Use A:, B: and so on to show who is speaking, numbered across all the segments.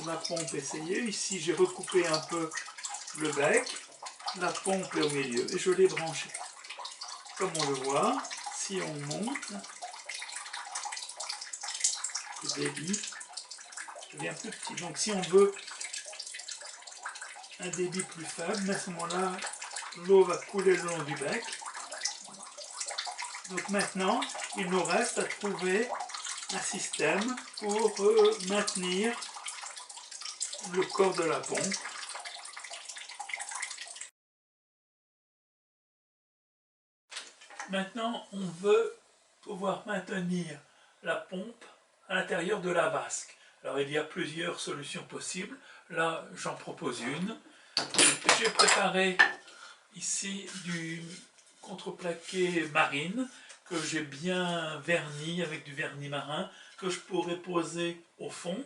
A: la pompe essayée. Ici, j'ai recoupé un peu le bec. La pompe est au milieu et je l'ai branchée. Comme on le voit, si on monte, le débit devient plus petit. Donc si on veut un débit plus faible, à ce moment-là, l'eau va couler le long du bec. Donc maintenant, il nous reste à trouver un système pour maintenir le corps de la pompe. Maintenant, on veut pouvoir maintenir la pompe à l'intérieur de la vasque. Alors il y a plusieurs solutions possibles. Là, j'en propose une. J'ai préparé ici du contreplaqué marine que j'ai bien verni avec du vernis marin que je pourrais poser au fond.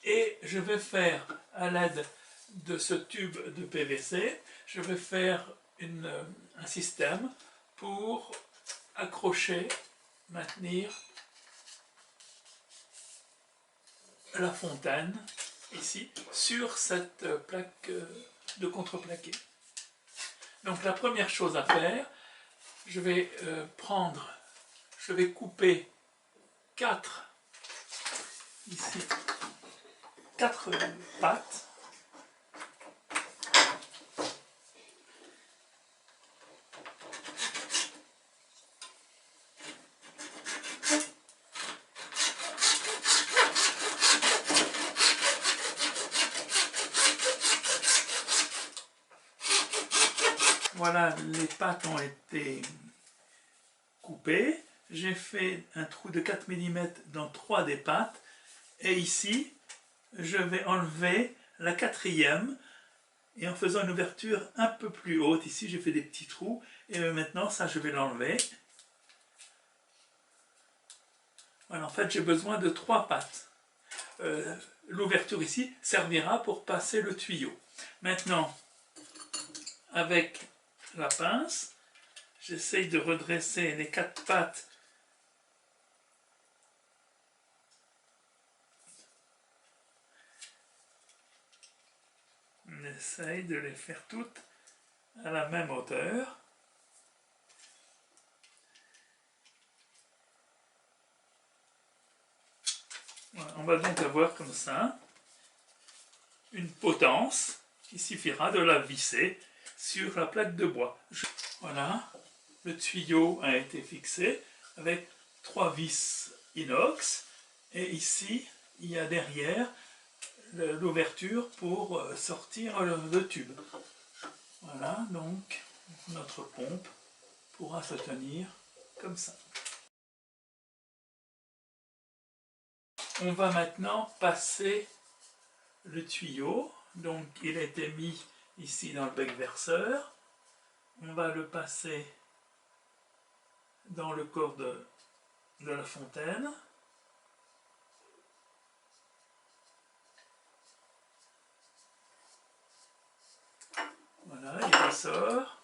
A: Et je vais faire, à l'aide de ce tube de PVC, je vais faire un système pour accrocher, maintenir la fontaine ici sur cette plaque de contreplaqué. Donc la première chose à faire, je vais couper quatre pattes. Voilà, les pattes ont été coupées. J'ai fait un trou de 4 mm dans 3 des pattes. Et ici, je vais enlever la quatrième. Et en faisant une ouverture un peu plus haute, ici j'ai fait des petits trous. Et maintenant, ça, je vais l'enlever. Voilà, en fait, j'ai besoin de 3 pattes. L'ouverture ici servira pour passer le tuyau. Maintenant, avec la pince, j'essaye de redresser les 4 pattes. On essaye de les faire toutes à la même hauteur. Voilà, on va donc avoir comme ça une potence. Il suffira de la visser sur la plaque de bois. Voilà, le tuyau a été fixé avec 3 vis inox. Et ici, il y a derrière l'ouverture pour sortir le tube. Voilà, donc notre pompe pourra se tenir comme ça. On va maintenant passer le tuyau. Donc il a été mis ici dans le bec verseur. On va le passer dans le corps de la fontaine. Voilà, il ressort.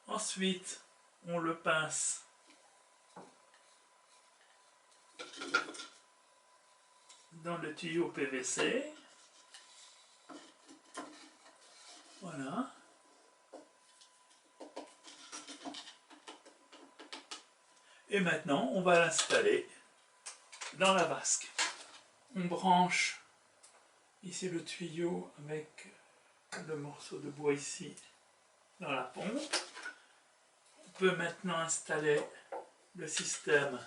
A: Ensuite, on le pince dans le tuyau PVC. Voilà. Et maintenant, on va l'installer dans la vasque. On branche ici le tuyau avec le morceau de bois ici dans la pompe. On peut maintenant installer le système.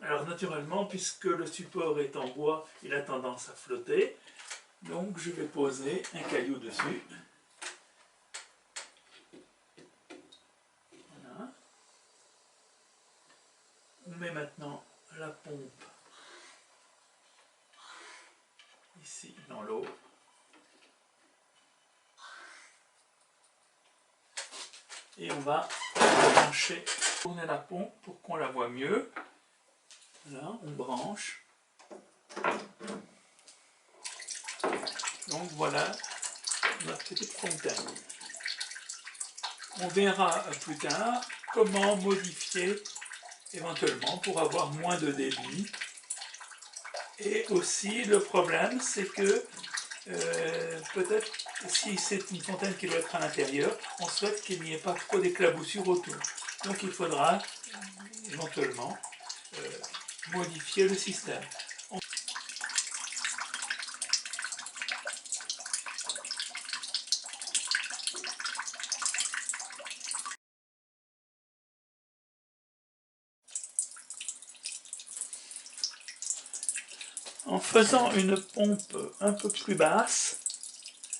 A: Alors naturellement, puisque le support est en bois, il a tendance à flotter. Donc je vais poser un caillou dessus. Voilà. On met maintenant la pompe ici dans l'eau. Et on va brancher, tourner la pompe pour qu'on la voit mieux. Là, on branche. Donc voilà notre petite fontaine. On verra plus tard comment modifier éventuellement pour avoir moins de débit. Et aussi le problème c'est que peut-être si c'est une fontaine qui doit être à l'intérieur, on souhaite qu'il n'y ait pas trop d'éclaboussures autour. Donc il faudra éventuellement modifier le système. En faisant une pompe un peu plus basse,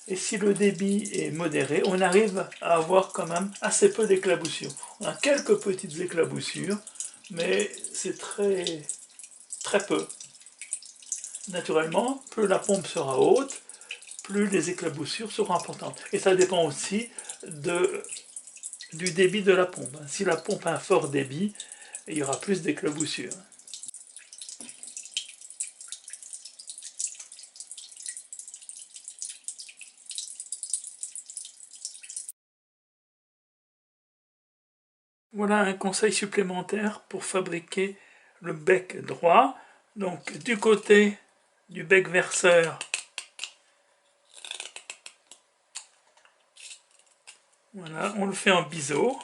A: et si le débit est modéré, on arrive à avoir quand même assez peu d'éclaboussures. On a quelques petites éclaboussures, mais c'est très peu. Naturellement, plus la pompe sera haute, plus les éclaboussures seront importantes. Et ça dépend aussi du débit de la pompe. Si la pompe a un fort débit, il y aura plus d'éclaboussures. Voilà un conseil supplémentaire pour fabriquer le bec droit. Donc du côté du bec verseur, voilà, on le fait en biseau.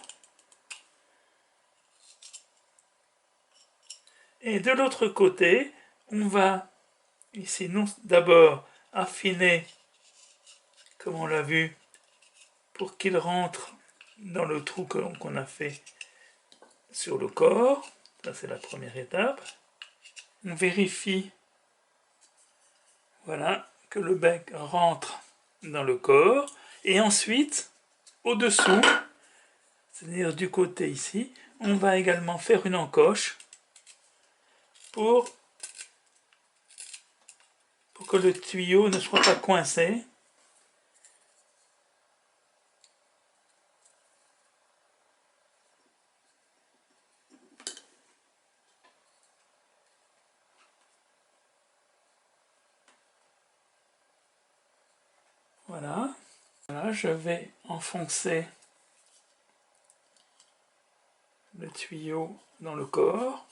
A: Et de l'autre côté, on va ici d'abord affiner, comme on l'a vu, pour qu'il rentre dans le trou qu'on a fait sur le corps. Ça c'est la première étape. On vérifie, voilà, que le bec rentre dans le corps. Et ensuite, au-dessous, c'est-à-dire du côté ici, on va également faire une encoche pour que le tuyau ne soit pas coincé. Voilà. Voilà, je vais enfoncer le tuyau dans le corps.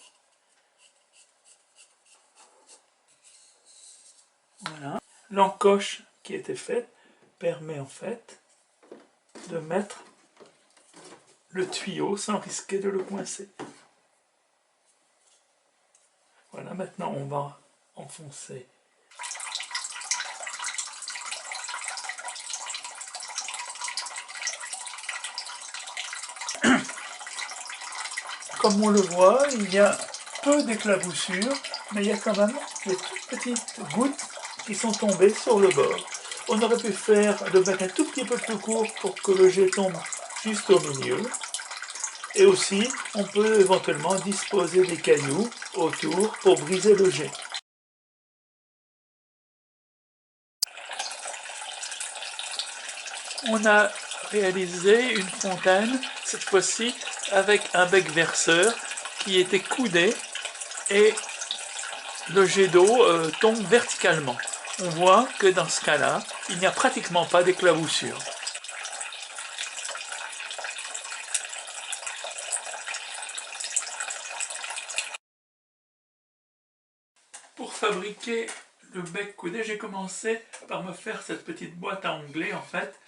A: Voilà. L'encoche qui était faite permet en fait de mettre le tuyau sans risquer de le coincer. Voilà, maintenant on va enfoncer. Comme on le voit, il y a peu d'éclaboussures, mais il y a quand même des toutes petites gouttes qui sont tombées sur le bord. On aurait pu faire le bec un tout petit peu plus court pour que le jet tombe juste au milieu. Et aussi, on peut éventuellement disposer des cailloux autour pour briser le jet. On a réalisé une fontaine, cette fois-ci avec un bec verseur qui était coudé et le jet d'eau tombe verticalement. On voit que dans ce cas-là, il n'y a pratiquement pas d'éclaboussure. Pour fabriquer le bec coudé, j'ai commencé par me faire cette petite boîte à onglets en fait.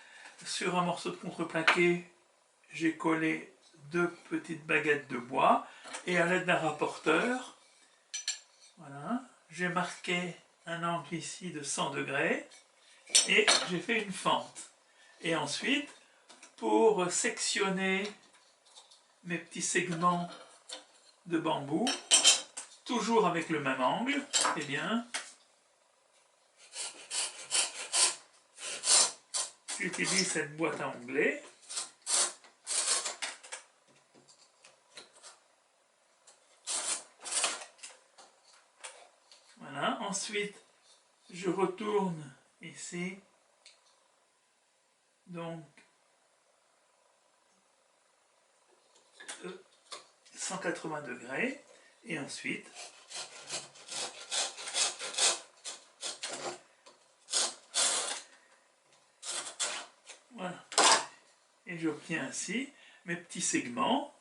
A: Sur un morceau de contreplaqué, j'ai collé 2 petites baguettes de bois et à l'aide d'un rapporteur, voilà, j'ai marqué un angle ici de 100 degrés et j'ai fait une fente. Et ensuite, pour sectionner mes petits segments de bambou, toujours avec le même angle, eh bien, j'utilise cette boîte à onglets. Voilà, ensuite, je retourne ici, donc 180 degrés, et ensuite, voilà, et j'obtiens ainsi mes petits segments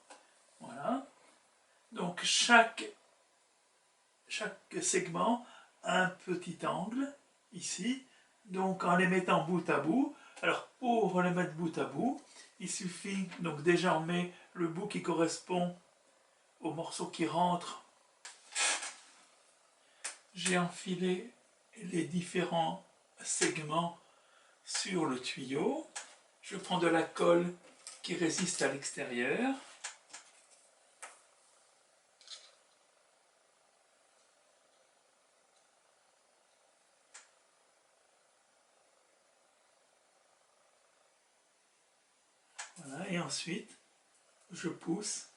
A: Voilà. Donc chaque segment a un petit angle ici. Donc en les mettant bout à bout, alors pour les mettre bout à bout, il suffit, donc déjà on met le bout qui correspond au morceau qui rentre. J'ai enfilé les différents segments sur le tuyau. Je prends de la colle qui résiste à l'extérieur. Voilà, et ensuite, je pousse.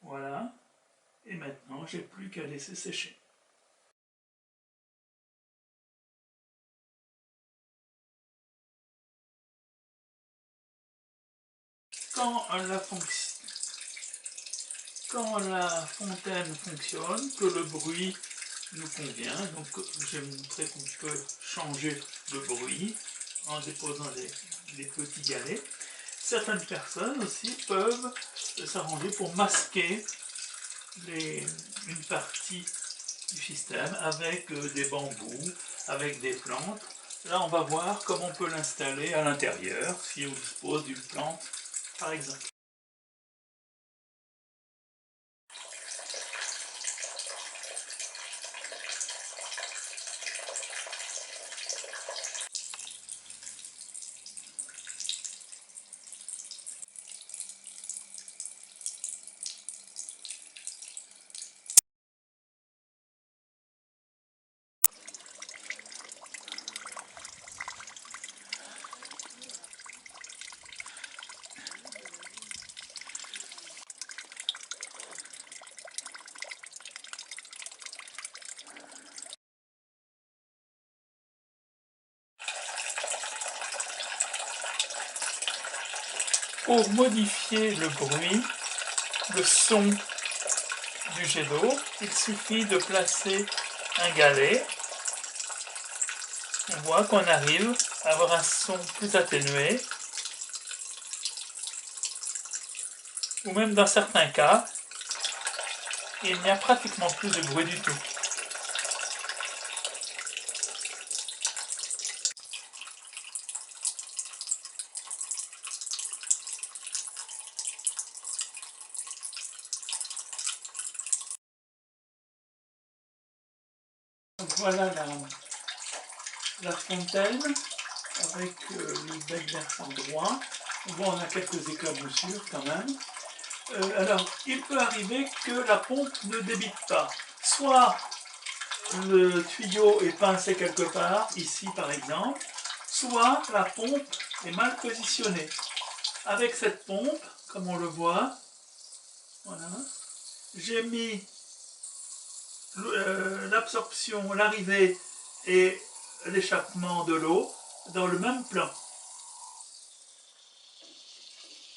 A: Voilà. Et maintenant, j'ai plus qu'à laisser sécher. Quand la fontaine fonctionne, que le bruit nous convient, donc j'ai montré qu'on peut changer le bruit en déposant des petits galets. Certaines personnes aussi peuvent s'arranger pour masquer une partie du système avec des bambous, avec des plantes. Là, on va voir comment on peut l'installer à l'intérieur, si on dispose d'une plante, par exemple. Pour modifier le bruit, le son du jet d'eau, il suffit de placer un galet. On voit qu'on arrive à avoir un son plus atténué, ou même dans certains cas, il n'y a pratiquement plus de bruit du tout. Donc voilà la fontaine avec le bec versant droit. On voit on a quelques éclaboussures quand même. Alors, il peut arriver que la pompe ne débite pas. Soit le tuyau est pincé quelque part, ici par exemple, soit la pompe est mal positionnée. Avec cette pompe, comme on le voit, voilà, j'ai mis l'absorption, l'arrivée et l'échappement de l'eau dans le même plan.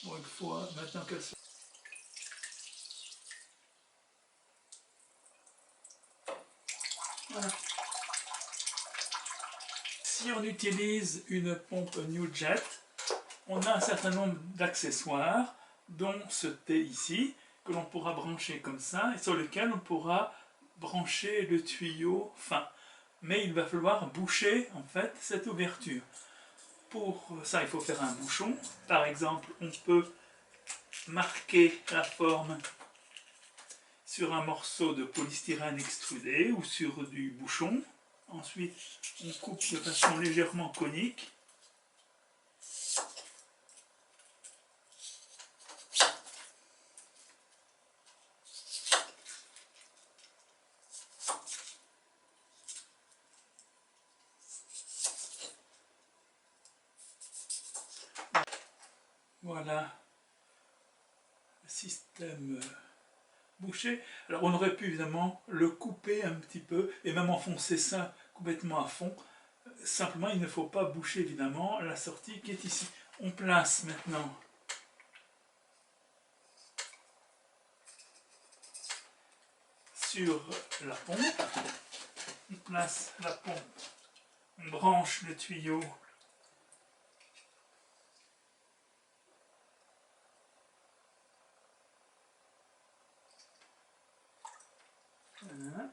A: Bon, il faut maintenant qu'elle se... Voilà. Si on utilise une pompe NewJet, on a un certain nombre d'accessoires, dont ce T ici, que l'on pourra brancher comme ça, et sur lequel on pourra brancher le tuyau fin. Mais il va falloir boucher en fait cette ouverture. Pour ça, il faut faire un bouchon. Par exemple, on peut marquer la forme sur un morceau de polystyrène extrudé ou sur du bouchon. Ensuite, on coupe de façon légèrement conique. Voilà le système bouché. Alors on aurait pu évidemment le couper un petit peu et même enfoncer ça complètement à fond. Simplement il ne faut pas boucher évidemment la sortie qui est ici. On place maintenant sur la pompe. On place la pompe, on branche le tuyau voilà.